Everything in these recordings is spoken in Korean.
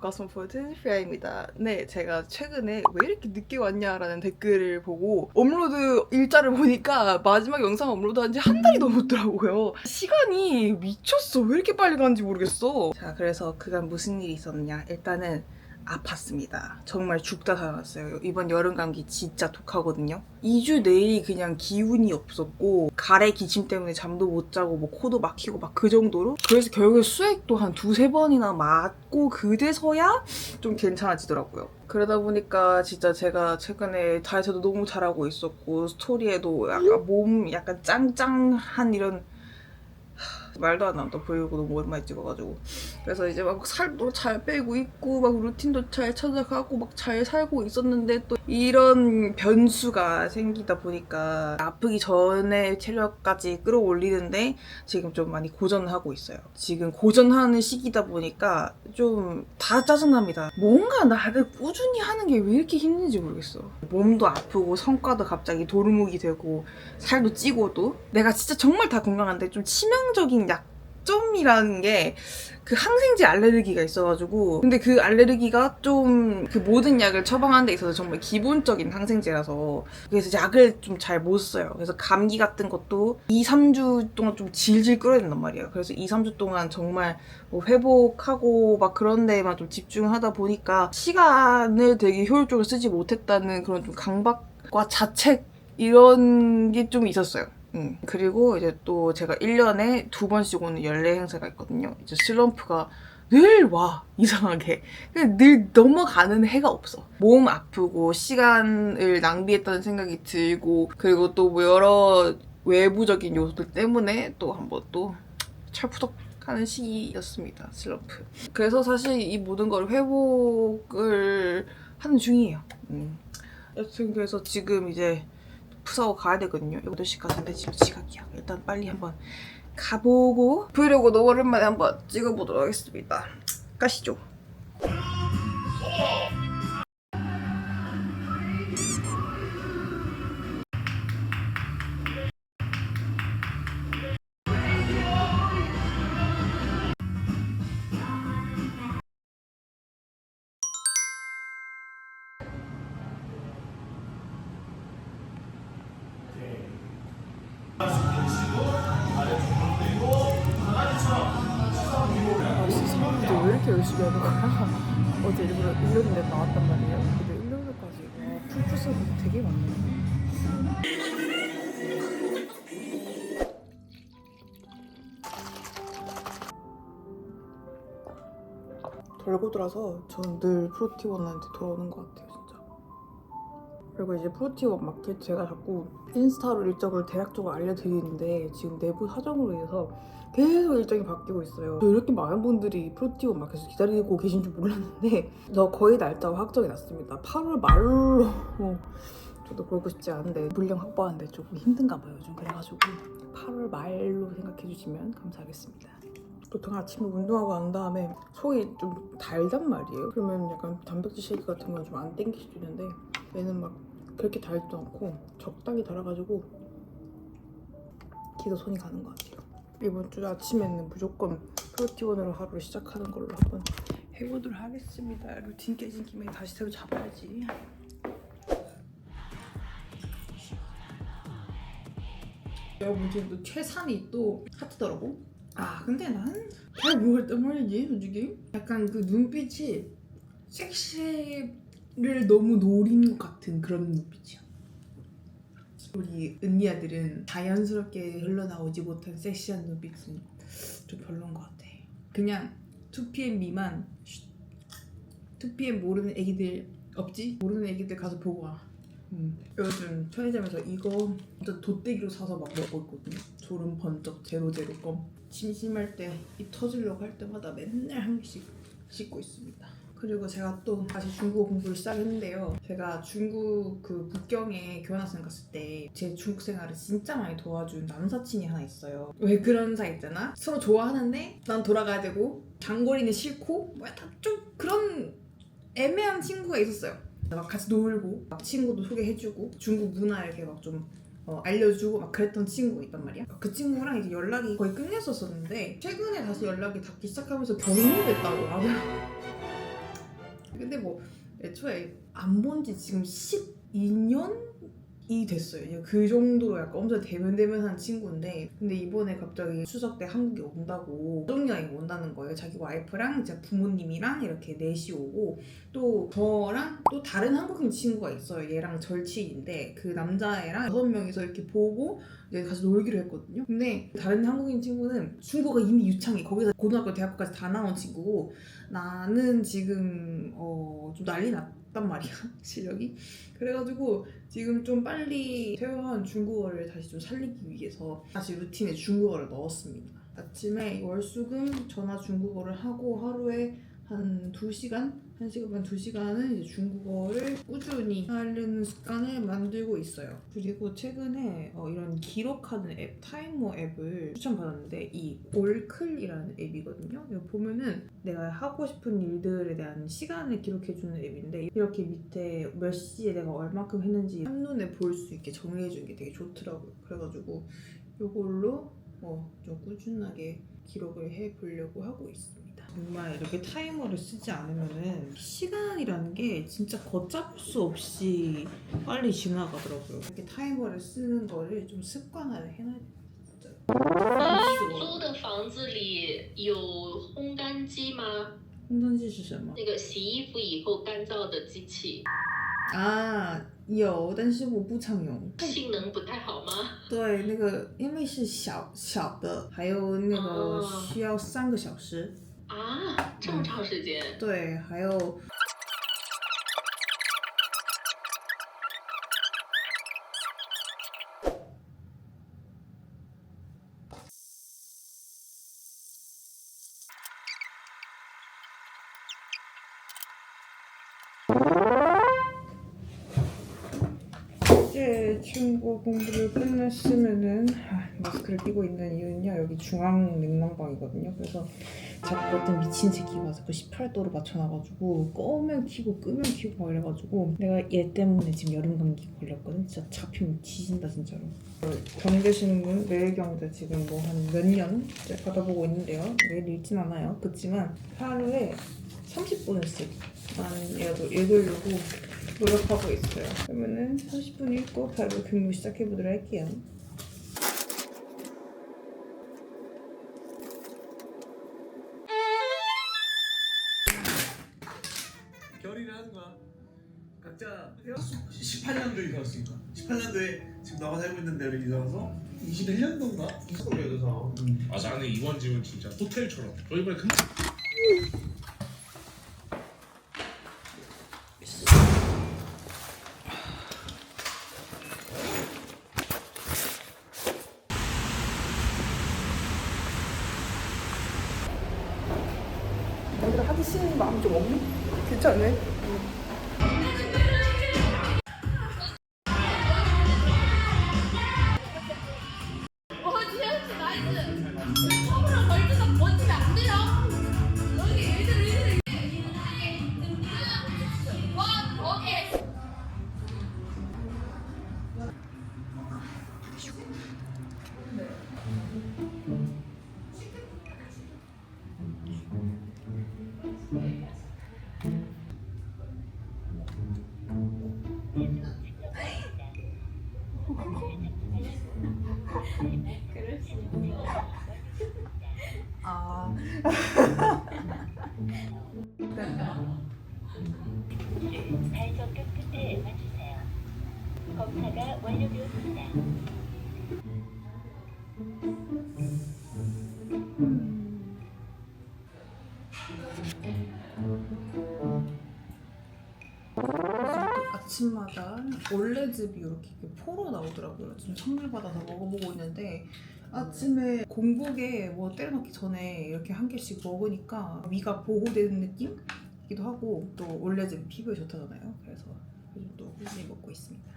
가슴 보여드린 프리아입니다. 네, 제가 최근에 왜 이렇게 늦게 왔냐라는 댓글을 보고 업로드 일자를 보니까 마지막 영상 업로드한 지 한 달이 넘었더라고요. 시간이 미쳤어. 왜 이렇게 빨리 가는지 모르겠어. 자, 그래서 그간 무슨 일이 있었느냐. 일단은 아팠습니다. 정말 죽다 살아났어요. 이번 여름 감기 진짜 독하거든요. 2주 내내 그냥 기운이 없었고 가래 기침 때문에 잠도 못 자고 뭐 코도 막히고 막 그 정도로. 그래서 결국에 수액도 한 두세 번이나 맞고 그제서야 좀 괜찮아지더라고요. 그러다 보니까 진짜 제가 최근에 다이어트도 너무 잘하고 있었고 스토리에도 약간 몸 약간 짱짱한 이런 말도 안 나온다 브이로그 너무 오랜만에 찍어가지고. 그래서 이제 막 살도 잘 빼고 있고 막 루틴도 잘 찾아가고 막 잘 살고 있었는데 또 이런 변수가 생기다 보니까 아프기 전에 체력까지 끌어올리는데 지금 좀 많이 고전하고 있어요. 지금 고전하는 시기다 보니까 좀 다 짜증납니다. 뭔가 나를 꾸준히 하는 게 왜 이렇게 힘든지 모르겠어. 몸도 아프고 성과도 갑자기 도루묵이 되고 살도 찌고도 내가 진짜 정말 다 건강한데 좀 치명적인 약점이라는 게 그 항생제 알레르기가 있어가지고. 근데 그 알레르기가 좀 그 모든 약을 처방하는 데 있어서 정말 기본적인 항생제라서 그래서 약을 좀 잘 못 써요. 그래서 감기 같은 것도 2-3주 동안 좀 질질 끌어야 된단 말이에요. 그래서 2-3주 동안 정말 뭐 회복하고 막 그런 데에만 좀 집중하다 보니까 시간을 되게 효율적으로 쓰지 못했다는 그런 좀 강박과 자책 이런 게 좀 있었어요. 그리고 이제 또 제가 1년에 2번씩 오는 연례 행사가 있거든요. 이제 슬럼프가 늘 와, 이상하게. 늘 넘어가는 해가 없어. 몸 아프고 시간을 낭비했다는 생각이 들고 그리고 또 뭐 여러 외부적인 요소들 때문에 또 한번 또 철푸덕하는 시기였습니다. 슬럼프. 그래서 사실 이 모든 걸 회복을 하는 중이에요. 여튼 그래서 지금 이제 푸사고 가야 되거든요. 8시까지인데 지금 지각이야. 일단 빨리 한번 가보고 브이로그도 오랜만에 한번 찍어보도록 하겠습니다. 가시죠. 아 진짜 사람들이 왜 이렇게 열심히 하는 거야? 어제 일부러 일요일에 나왔단 말이에요. 근데 일요일까지 와 풀풀 되게 많네. 돌고 돌아서 저는 늘 프로티원한테 돌아오는 것 같아요, 진짜. 그리고 이제 프로티원 마켓 제가 자꾸 인스타로 일정을 대략적으로 알려드리는데 지금 내부 사정으로 인해서 계속 일정이 바뀌고 있어요. 이렇게 많은 분들이 프로티원 마켓에서 기다리고 계신 줄 몰랐는데 저 거의 날짜가 확정이 났습니다. 8월 말로. 저도 그러고 싶지 않은데 물량 확보하는데 조금 힘든가 봐요, 요즘. 그래가지고 8월 말로 생각해주시면 감사하겠습니다. 보통 아침에 운동하고 난 다음에 속이 좀 달단 말이에요. 그러면 약간 단백질 쉐이크 같은 건 좀 안 땡길 수도 있는데 얘는 막 그렇게 달지도 않고 적당히 달아가지고 기도 손이 가는 것 같아요. 이번 주 아침에는 무조건 프로티원으로 하루를 시작하는 걸로 한번 해보도록 하겠습니다. 루틴 깨진 김에 다시 새로 잡아야지. 여러분 지금 또 최산이 또 핫하더라고. 근데 난 잘 모르겠단 말이지, 솔직히. 약간 그 눈빛이 섹시를 너무 노린 것 같은 그런 눈빛이야. 우리 은니아들은 자연스럽게 흘러나오지 못한 섹시한 눈빛은 좀 별로인 것 같아. 그냥 2PM 미만, 2PM 모르는 애기들 없지? 모르는 애기들 가서 보고 와. 요즘 편의점에서 이거 진짜 돗대기로 사서 막 먹고 있거든요. 졸음 번쩍 제로제로 껌. 심심할 때 입 터지려고 할 때마다 맨날 한 개씩 씹고 있습니다. 그리고 제가 또 다시 중국어 공부를 시작했는데요. 제가 중국 그 북경에 교환학생 갔을 때 제 중국 생활을 진짜 많이 도와준 남사친이 하나 있어요. 왜 그런 사이 있잖아? 서로 좋아하는데 난 돌아가야 되고 장거리는 싫고 뭐 약간 좀 그런 애매한 친구가 있었어요. 막 같이 놀고 막 친구도 소개해주고 중국 문화 이렇게 막 좀 알려주고 막 그랬던 친구가 있단 말이야. 그 친구랑 이제 연락이 거의 끝냈었었는데 최근에 다시 연락이 닿기 시작하면서 격리됐다고 하더라고요. 근데 뭐 애초에 안 본 지 지금 12년이 됐어요. 그 정도로 약간 엄청 대면대면한 친구인데, 근데 이번에 갑자기 추석 때 한국에 온다고 가족여행 온다는 거예요. 자기 와이프랑 이제 부모님이랑 이렇게 넷이 오고, 또 저랑 또 다른 한국인 친구가 있어요. 얘랑 절친인데 그 남자애랑 6명이서 이렇게 보고 이제 가서 놀기로 했거든요. 근데 다른 한국인 친구는 중국어 이미 유창해. 거기서 고등학교 대학교까지 다 나온 친구고, 나는 지금 좀 난리 났단 말이야 실력이. 그래가지고 지금 좀 빨리 퇴화한 중국어를 다시 좀 살리기 위해서 다시 루틴에 중국어를 넣었습니다. 아침에 월수금 전화 중국어를 하고 하루에 한 2시간? 1시간 반 2시간은 이제 중국어를 꾸준히 하려는 습관을 만들고 있어요. 그리고 최근에 이런 기록하는 앱, 타이머 앱을 추천받았는데, 이 올클이라는 앱이거든요. 여기 보면은 내가 하고 싶은 일들에 대한 시간을 기록해주는 앱인데, 이렇게 밑에 몇 시에 내가 얼마큼 했는지 한눈에 볼 수 있게 정리해주는 게 되게 좋더라고요. 그래가지고 이걸로 좀 꾸준하게 기록을 해보려고 하고 있습니다. 정말 이렇게 타이머를 쓰지 않으면은 시간이라는 게 진짜 걷잡을 수 없이 빨리 지나가더라고요. 이렇게 타이머를 쓰는 거를 좀 습관화를 해놔야 돼요. 진짜. 租的房子里有烘干机吗？ 烘干机是什么？那个洗衣服以后干燥的机器，有，但是我不常用。性能不太好吗？对，那个因为是小的，还有那个需要3个小时。啊，这么长时间？对，还有。이제 중국어 공부를 끝냈으면은 마스크를 끼고 있는 이유는요, 여기 중앙 냉난방이거든요. 그래서 자꾸 어떤 미친 새끼가 와서 그 18도로 맞춰놔가지고 끄면 키고 끄면 키고 막 이래가지고 내가 얘 때문에 지금 여름 감기 걸렸거든. 진짜 잡히면 뒤진다 진짜로. 경제 신문 매일경제 지금 뭐 한 몇 년째 받아보고 있는데요. 매일 읽진 않아요. 그렇지만 하루에 30분씩만 읽으려고 노력하고 있어요. 그러면은 30분 읽고 바로 근무 시작해보도록 할게요. 결의를 하는 거야. 각자 18년도에 이사 왔으니까 18년도에 지금 나가 살고 있는 데를 이사 와서 21년도인가? 이사오래돼서 아 나는 이번 집은 진짜 호텔처럼 저 이번에 큰 얘들아 하기 싫은 마음 좀 없니? 괜찮네? 발전격 끝에 맞추세요. 검사가 완료되었습니다. 아침마다 올레즙이 이렇게 포로 나오더라고요. 지금 선물 받아서 먹어보고 있는데, 아침에 공복에 뭐 때려넣기 전에 이렇게 한 개씩 먹으니까 위가 보호되는 느낌이기도 하고, 또 올레즙 피부에 좋다잖아요. 그래서 요즘 또 꾸준히 먹고 있습니다.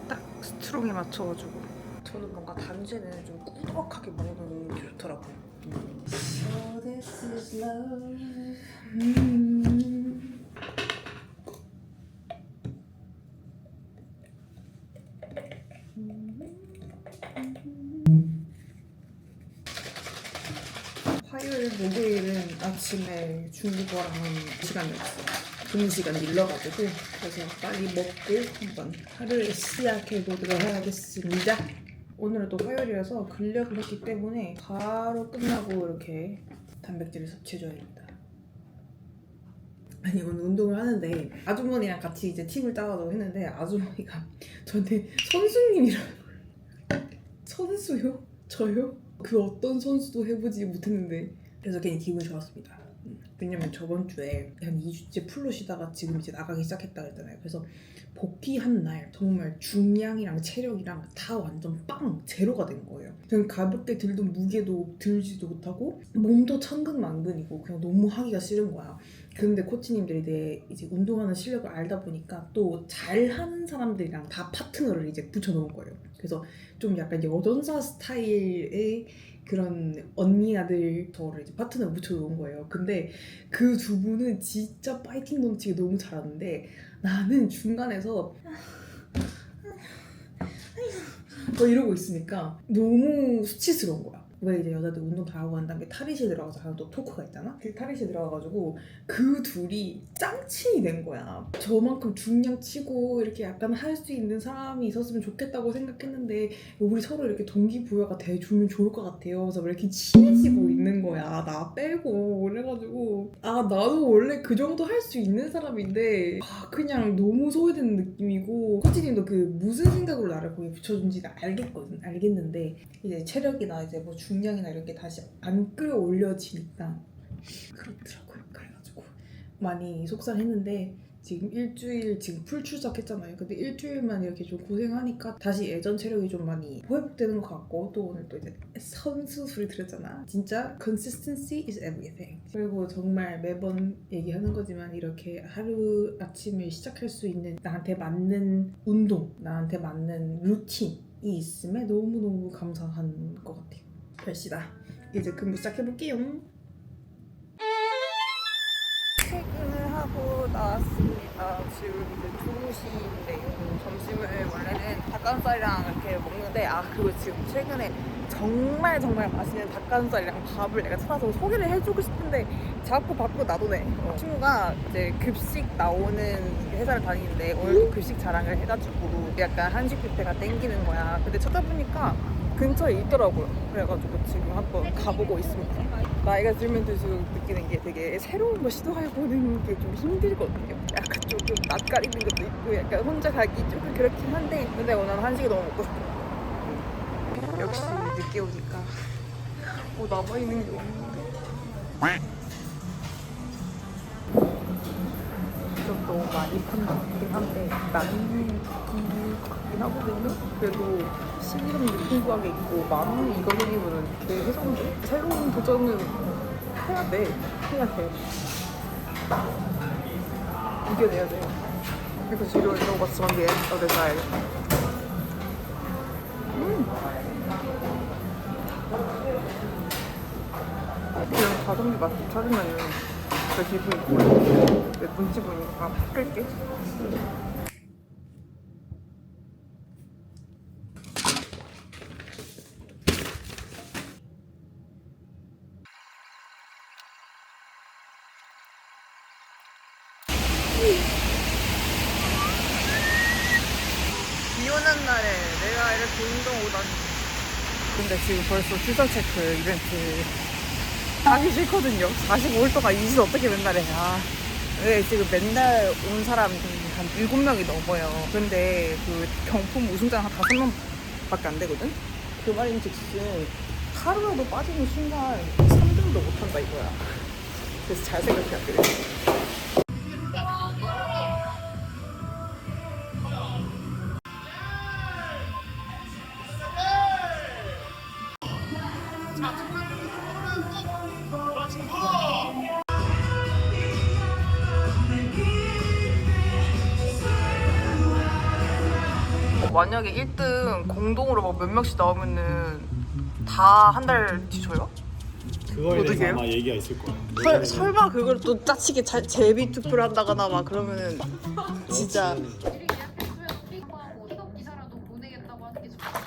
딱 스트롱에 맞춰가지고, 저는 뭔가 단제는 좀 꾸덕하게 먹는 게 좋더라고요. So this is love. 목요일은 아침에 중국어랑 시간이 없어요. 근무 시간이 일러가지고 그래서 빨리 먹고 한번 하루를 시작해보도록 하겠습니다. 오늘은 또 화요일이라서 근력을 했기 때문에 바로 끝나고 이렇게 단백질을 섭취해줘야 됩니다. 아니 오늘 운동을 하는데 아주머니랑 같이 이제 팀을 짜가지고 했는데 아주머니가 저한테 선수님이라고 선수요? 저요? 그 어떤 선수도 해보지 못했는데 그래서 괜히 기분이 좋았습니다. 왜냐면 저번 주에 한 2주째 풀로 쉬다가 지금 이제 나가기 시작했다 그랬잖아요. 그래서 복귀한 날 정말 중량이랑 체력이랑 다 완전 빵 제로가 된 거예요. 그냥 가볍게 들던 무게도 들지도 못하고 몸도 천근만근이고 그냥 너무 하기가 싫은 거야. 근데 코치님들이 내 이제 운동하는 실력을 알다 보니까 또 잘하는 사람들이랑 다 파트너를 이제 붙여놓은 거예요. 그래서 좀 약간 여전사 스타일의 그런 언니아들 저를 이제 파트너를 붙여놓은 거예요. 근데 그 두 분은 진짜 파이팅 넘치게 너무 잘하는데 나는 중간에서 뭐 이러고 있으니까 너무 수치스러운 거야. 왜 이제 여자들 운동 다 하고 난 다음에 탈의실 들어가서 하는 또 토크가 있잖아? 그 탈의실 들어가가지고 그 둘이 짱친이 된 거야. 저만큼 중량 치고 이렇게 약간 할 수 있는 사람이 있었으면 좋겠다고 생각했는데 우리 서로 이렇게 동기부여가 돼주면 좋을 것 같아요. 그래서 왜 이렇게 친해지고 있는 거야. 나 빼고. 그래가지고 나도 원래 그 정도 할 수 있는 사람인데 그냥 너무 소외되는 느낌이고 코치님도 그 무슨 생각으로 나를 거기 붙여준지를 알겠는데 이제 체력이나 이제 뭐 중량이나 이런 게 다시 안 끌어올려지니까 그렇더라고요. 그래가지고 많이 속상했는데 지금 일주일 지금 풀 출석했잖아요. 근데 일주일만 이렇게 좀 고생하니까 다시 예전 체력이 좀 많이 회복되는 것 같고 또 오늘 또 이제 선수 소리 들었잖아. 진짜 consistency is everything. 그리고 정말 매번 얘기하는 거지만 이렇게 하루 아침을 시작할 수 있는 나한테 맞는 운동, 나한테 맞는 루틴이 있음에 너무너무 감사한 것 같아요. 별시다. 이제 근무 시작해볼게요. 퇴근을 하고 나왔습니다. 지금 이제 2시인데 점심을 원래는 닭가슴살이랑 이렇게 먹는데 그리고 지금 최근에 정말 맛있는 닭가슴살이랑 밥을 내가 찾아서 소개를 해주고 싶은데 자꾸 바쁘고 놔두네. 친구가 이제 급식 나오는 회사를 다니는데 오늘도 급식 자랑을 해가지고 약간 한식 뷔페가 땡기는 거야. 근데 찾아보니까 근처에 있더라고요. 그래가지고 지금 한번 가보고 있습니다. 나이가 들면 들수록 느끼는 게 되게 새로운 거 시도해보는 게 좀 힘들거든요. 약간 조금 낯가리는 것도 있고 약간 혼자 가기 조금 그렇긴 한데 근데 오늘 한식이 너무 먹고 싶어요. 역시 늦게 오니까 뭐 남아있는 게 없는데 좀 너무 많이 판다 같긴 한데 나는 것 같긴 하거든요. 그래도 신기름 느낌하게 있고 10,000원 이거 생기면은 개 해성인데? 새로운 도전은 해야 돼. 이겨내야 돼. 그래서 이런 것처럼 bien o de saber. 그냥 가성비 맛집 찾으면은 저 기분이 좋아요. 내 눈치 보니까 끌게. 비 오는 날에 내가 이렇게 운동 오다니. 근데 지금 벌써 출석 체크 이벤트 하기 싫거든요. 45일 동안 이 짓을 어떻게 맨날 해. 네, 지금 맨날 온 사람 한 7명이 넘어요. 근데 그 경품 우승자는 한 5명밖에 안 되거든? 그 말인 즉슨 하루라도 빠지는 순간 3등도 못한다 이거야. 그래서 잘 생각해야 돼. 만약에 1등 공동으로 막 몇 명씩 나오면은 다 한 달 뒤줘요? 그거에 어떻게 대해서 해요? 아마 얘기가 있을 거야. 설마 그걸 또 짜치게 제비 투표를 한다거나 막 그러면은 진짜 픽업 기사라도 보내겠다고 하는 게 좋겠다.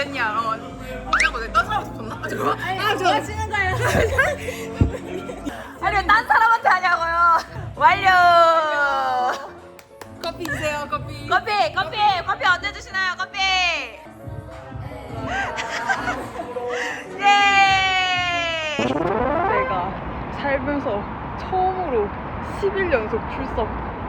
아니야. 잠깐만, 내딴 사람한테 줬나? 아, 잠깐만. 뭐 하시는 거예요? 아니 왜 딴 사람한테 하냐고요. 완료. 커피 주세요, 커피. 커피 언제 주시나요? 커피. 예. 내가 살면서 처음으로 10일 연속 출석.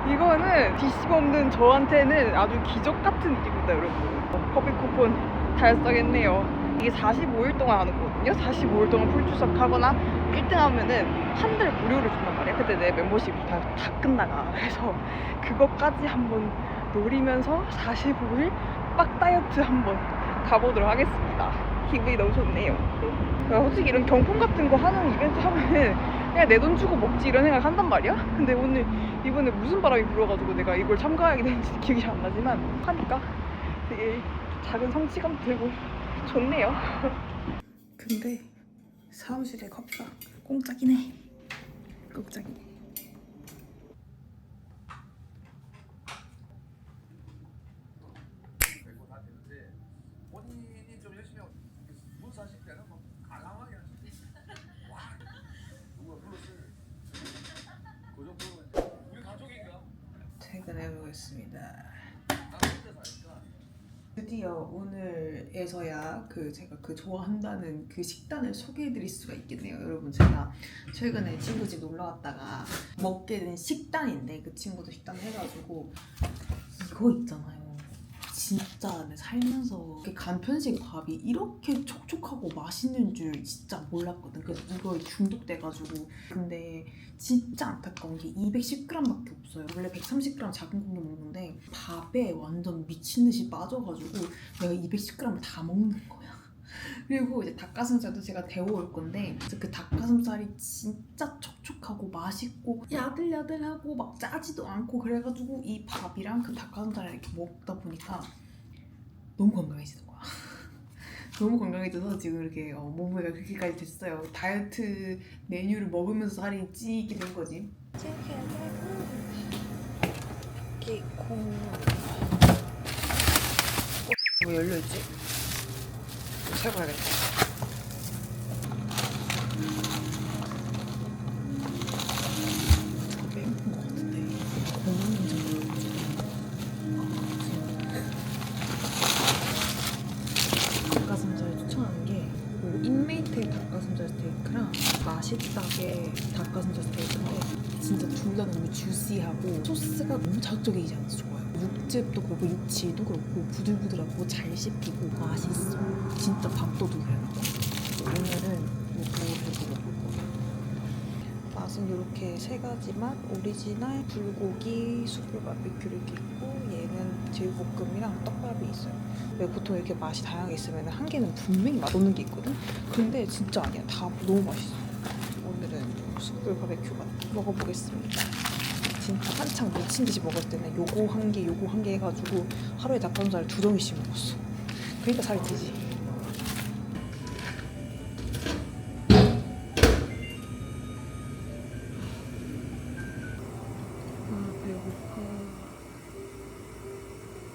이거는 DC 없는 저한테는 아주 기적 같은 일입니다, 여러분. 커피 쿠폰 달성했네요. 이게 45일 동안 하는 거거든요. 45일 동안 풀출석하거나 1등 하면은 한 달 무료를 준단 말이야. 근데 내 멤버십이 다 끝나가. 그래서 그것까지 한번 노리면서 45일 빡 다이어트 한번 가보도록 하겠습니다. 기분이 너무 좋네요. 솔직히 이런 경품 같은 거 하는 이벤트 하면은 그냥 내 돈 주고 먹지 이런 생각 한단 말이야? 근데 이번에 무슨 바람이 불어가지고 내가 이걸 참가하게 됐는지 기억이 잘 안 나지만 하니까 되게 작은 성취감 들고 좋네요. 근데 사무실에 커피가 공짜긴 해. 공짜긴 해. 본인이 좀 열심히 하고 문 사실 때는 뭐 가감하게 하시지. 와, 누가 불렀어요? 그 정도는 우리 가족인가? 퇴근해보겠습니다. 나 혼자 사니까. 드디어 오늘에서야 제가 좋아한다는 그 식단을 소개해드릴 수가 있겠네요. 여러분, 제가 최근에 친구 집 놀러 갔다가 먹게 된 식단인데 그 친구도 식단 해가지고 이거 있잖아요. 진짜 내 살면서 이렇게 간편식 밥이 이렇게 촉촉하고 맛있는 줄 진짜 몰랐거든. 그래서 이거에 중독돼가지고. 근데 진짜 안타까운 게 210g밖에 없어요. 원래 130g 작은 공기 먹는데 밥에 완전 미친듯이 빠져가지고 내가 210g을 다 먹는 거야. 그리고 이제 닭가슴살도 제가 데워올 건데 그 닭가슴살이 진짜 촉촉하고 맛있고 야들야들하고 막 짜지도 않고 그래가지고 이 밥이랑 그 닭가슴살을 이렇게 먹다 보니까 너무 건강해지는 거야. 너무 건강해져서 지금 이렇게 몸무게가 그렇게까지 됐어요. 다이어트 메뉴를 먹으면서 살이 찌게 된 거지. 케이콘 왜 열려있지? 세봐야겠다. 매운 것 같은데 건강인지 닭가슴살 추천하는 게 인메이트의 닭가슴살 스테이크랑 맛있다게 닭가슴살 스테이크인데 진짜 둘 다 너무 주시하고 소스가 너무 자극적이지 않아서 좋아요. 육즙도 그렇고 육질도 그렇고 부들부들하고 잘 씹히고 맛있어. 진짜 밥도둑이야. 오늘은 이거 해보고 볼 거예요. 맛은 이렇게 세 가지 맛. 오리지널, 불고기, 숯불 바비큐를 있고 얘는 제육볶음이랑 떡밥이 있어요. 왜 보통 이렇게 맛이 다양하게 있으면 한 개는 분명히 맛없는 게 있거든? 근데 진짜 아니야. 다 너무 맛있어. 오늘은 숯불 바비큐 맛 먹어보겠습니다. 진짜 한창 미친 듯이 먹을 때는 요거 한 개 해가지고 하루에 닭가슴살 2덩이씩 먹었어. 그러니까 살이 찌지. 아, 배고파.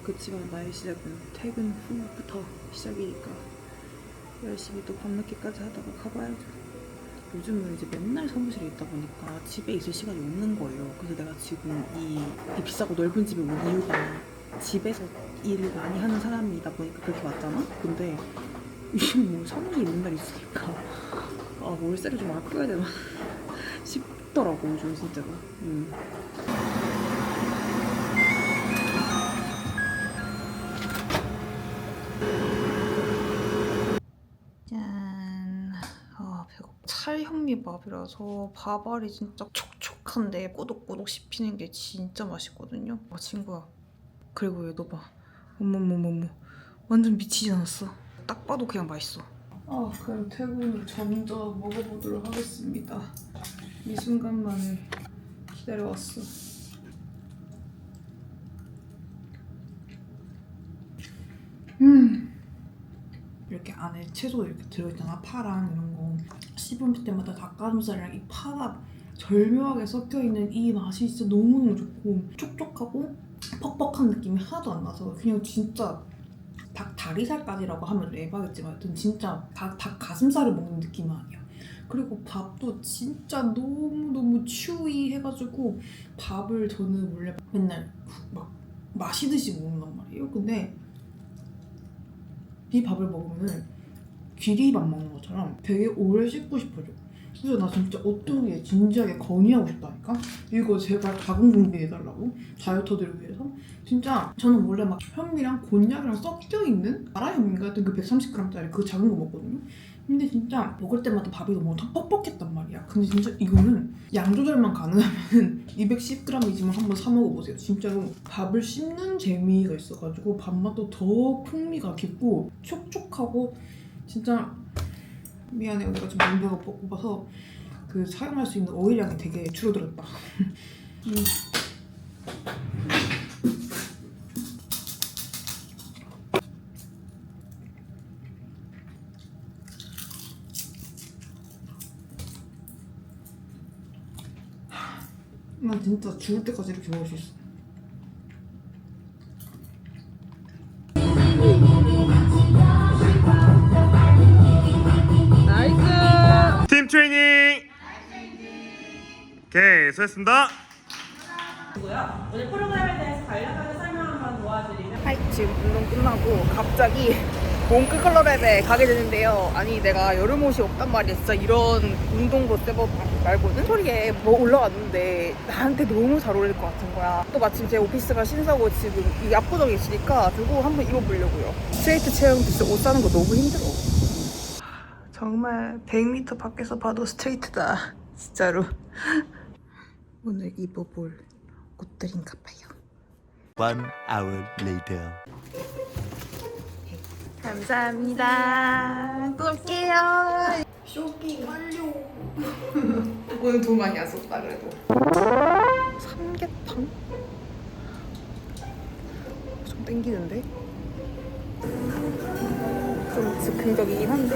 그치만 나의 시작은 퇴근 후부터 시작이니까 열심히 또 밤늦게까지 하다가 가봐야죠. 요즘은 이제 맨날 사무실에 있다 보니까 집에 있을 시간이 없는 거예요. 그래서 내가 지금 이 비싸고 넓은 집에 온 이유가 집에서 일을 많이 하는 사람이다 보니까 그렇게 왔잖아? 근데 요즘 뭐 사무실에 맨날 있으니까 아, 월세를 좀 아껴야 되나 싶더라고, 요즘 진짜로. 짠. 아, 배고파. 찰현미밥이라서 밥알이 진짜 촉촉한데 꼬독꼬독 씹히는 게 진짜 맛있거든요. 친구야. 그리고 얘 너 봐. 어머머머머. 완전 미치지 않았어. 딱 봐도 그냥 맛있어. 그럼 퇴근을 점점 먹어보도록 하겠습니다. 이 순간만을 기다려왔어. 이렇게 안에 채소 이렇게 들어있잖아. 파랑 이런 거 씹을 때마다 닭가슴살이랑 이 파가 절묘하게 섞여있는 이 맛이 진짜 너무너무 좋고 촉촉하고 퍽퍽한 느낌이 하나도 안 나서 그냥 진짜 닭 다리살까지라고 하면 에바겠지만 하여튼 진짜 닭 가슴살을 먹는 느낌은 아니야. 그리고 밥도 진짜 너무너무 추위 해가지고 밥을 저는 원래 맨날 막 마시듯이 먹는단 말이에요. 근데 이 밥을 먹으면 귀리밥 먹는 것처럼 되게 오래 씹고 싶어져. 그래서 나 진짜 어떤 게 진지하게 건의하고 싶다니까? 이거 제발 가공 준비해달라고? 다이어터들을 위해서? 진짜 저는 원래 막 현미랑 곤약이랑 섞여있는 나라현미인가 하여튼 그 130g짜리 그 작은 거 먹거든요? 근데 진짜 먹을 때마다 밥이 너무 퍽퍽했단 말이야. 근데 진짜 이거는 양 조절만 가능하면 210g이지만 한번 사 먹어보세요. 진짜로 밥을 씹는 재미가 있어가지고 밥맛도 더 풍미가 깊고 촉촉하고 진짜 미안해요. 내가 좀 몸매가 뽑아서 그 사용할 수 있는 오일량이 되게 줄어들었다. 난 진짜 죽을 때까지 이렇게 먹을 수 있어. 팀 트레이닝. 오케이, 수고했습니다. 오늘 프로그램에 대해서 간략하게 설명 한번 도와드리면 지금 운동 끝나고 갑자기 몽크 클럽에 가게 되는데요. 아니 내가 여름 옷이 없단 말이야. 진짜 이런 운동복 세법 말고는 스토리에 뭐 올라왔는데 나한테 너무 잘 어울릴 것 같은 거야. 또 마침 제 오피스가 신사고 지금 이 압구정에 있으니까 저거 한번 입어보려고요. 스트레이트 체형 진짜 옷 사는 거 너무 힘들어. 정말 100m 밖에서 봐도 스트레이트다. 진짜로. 오늘 입어볼 옷들인가 봐요. 1 hour later. 감사합니다. 또 올게요. 쇼핑 완료. 오늘 돈 많이 안 썼다 그래도. 삼계탕? 좀 땡기는데? 좀 즉흥적이긴 한데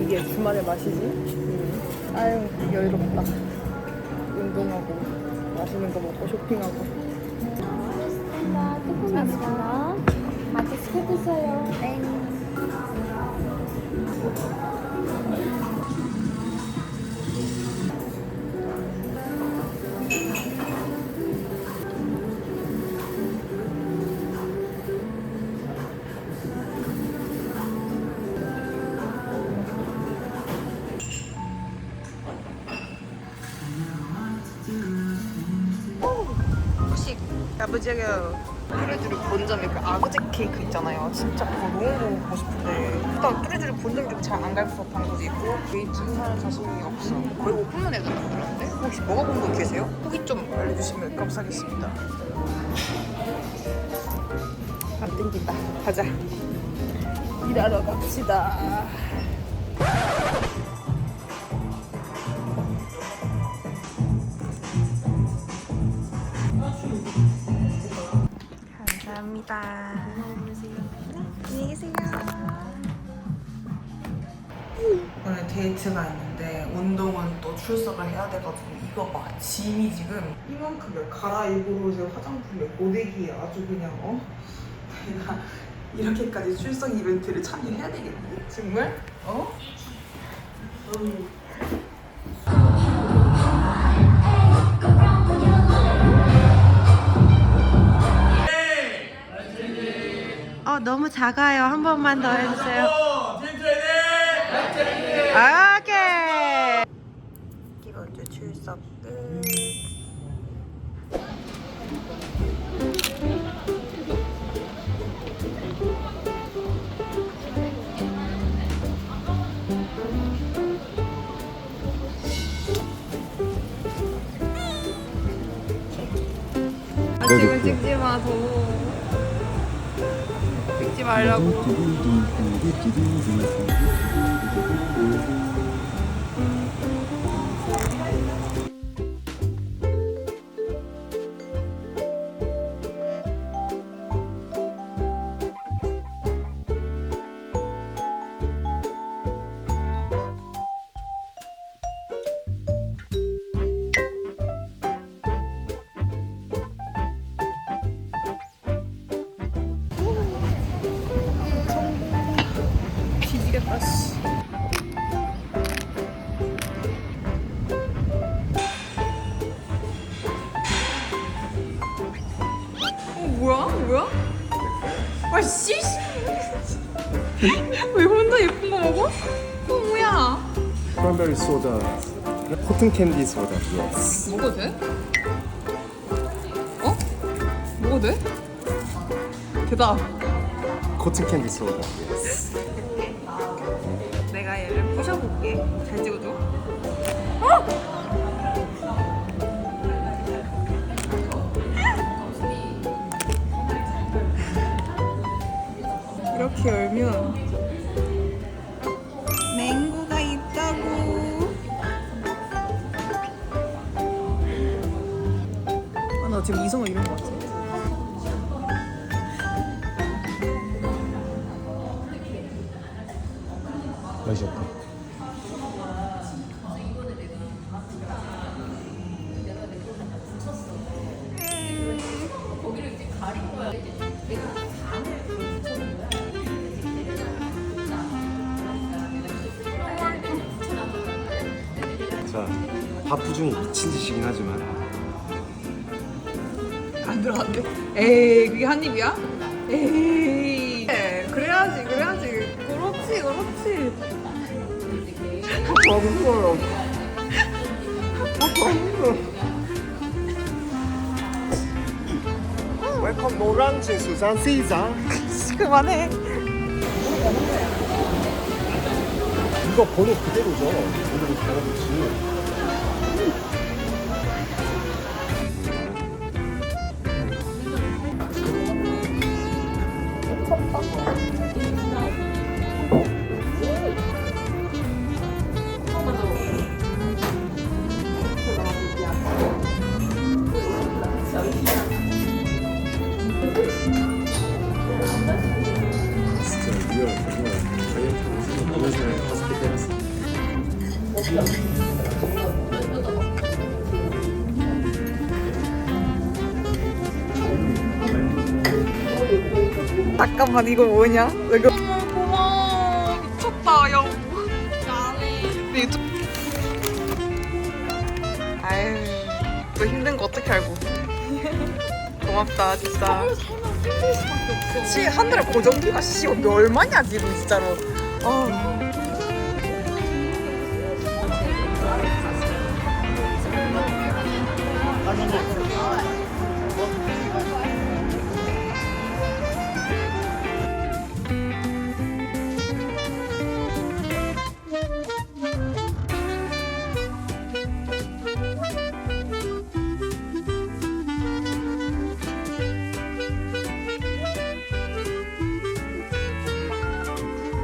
이게 주말의 맛이지? 아유 여유롭다. 운동하고 맛있는 거 먹고 쇼핑하고. 고맙습니다. 맛있게 드세요. 후식 야부지겨. 뚜레쥬르 본점에 그 아그제 케이크 있잖아요. 진짜 그거 너무 먹고 싶은데 일단 뚜레쥬르 본점 좀 잘 안 갈 법한 곳이 있고 웨이팅 하는 자신이 없어. 거의 오픈만 해야 된다고 그러는데 혹시 먹어본 분 계세요? 후기 좀 알려주시면 감사하겠습니다. 안 땡긴다. 가자. 일하러 갑시다. 감사합니다. 안녕히 계세요. 오늘 데이트가 있는데 운동은 또 출석을 해야 돼가지고 이거 봐. 짐이 지금 이만큼을 갈아입으로 제 화장품에 고데기에 아주 그냥 내가 이렇게까지 출석 이벤트를 참여해야 되겠니? 정말? 너무 작아요. 한 번만 더 해주세요. 오케이. 이번 주 출석 끝. 지금 찍지 마, 더워. 찍지 말라고. 아씨. 뭐야? 아씨. 왜 혼자 예쁜 거 먹어? 뭐야? 크랜베리 소다, 코튼 캔디 소다. Yes. 먹어도 돼? 어? 먹어도 돼? 대답. 코튼 캔디 소다. Yes. 내가 얘를 부셔볼게. 잘 찍어줘. 이렇게 열면 맹고가 있다고. 아, 나 지금 이성을 잃은 것 같아. 맛이 없다. 자, 밥부중이 미친 짓이긴 하지만 안 들어간대. 에이, 그게 한 입이야? 에이. 그래야지. 그렇지. 먹어요. 웰컴 노랑진 수산 시장. 그만해. 이거 번호 그대로죠. 오늘 잘하겠지. 진짜 리얼 정말 다이어트 어느 살 5개 때렸어. 잠깐만, 이거 뭐냐? 이거 고마워. 미쳤다, 야. 내 유튜브. 아유, 너 힘든 거 어떻게 알고? 고맙다, 진짜. 그치, 한 달에 고정비가 씨 얼마냐 지금 진짜로. 아.